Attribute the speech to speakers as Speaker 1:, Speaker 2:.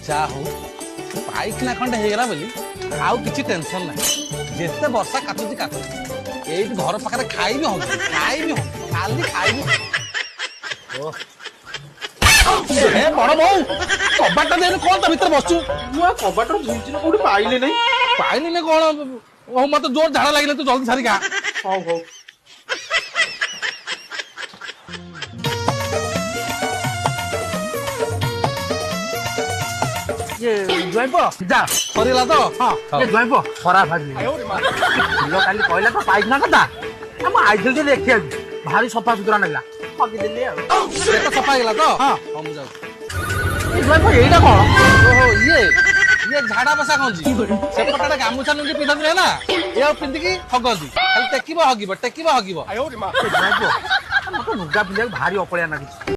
Speaker 1: जा हो पाइखना खंडे हेगला बोली आउ किछि टेंशन ना जेते वर्षा काटुची काटु एई घर पाखरे खाइबी हो खाली खाइबी ओ ए बड़ बौ कबाटा देने कोन त भीतर बसचू
Speaker 2: मुआ कबाटर झुंची न कोडी पाइले नै
Speaker 1: पाइली ने कोन ओ मत जोर झाड़ा लागिले तू जल्दी सारी गा
Speaker 2: हां हां
Speaker 3: ये जयपो
Speaker 1: जा सरीला तो हां
Speaker 3: ये जयपो खराब भाजी लो काली कहला तो पाइना कथा हम आइदिल जे देखिया भारी सफा सुतरा नगला फकी देले आ
Speaker 1: पेट सफा गेला तो हां हम जाऊ
Speaker 3: ये जयपो एइटा कोन
Speaker 1: ओहो ये झाड़ा बसा कौन जी से पटाटा गामुछा नुंगी पिंधत रहे ना ये पिंधि की हगंती खाली टेकिबो हगिबो
Speaker 3: जयपो मते नुगा पिले भारी अपळिया नागी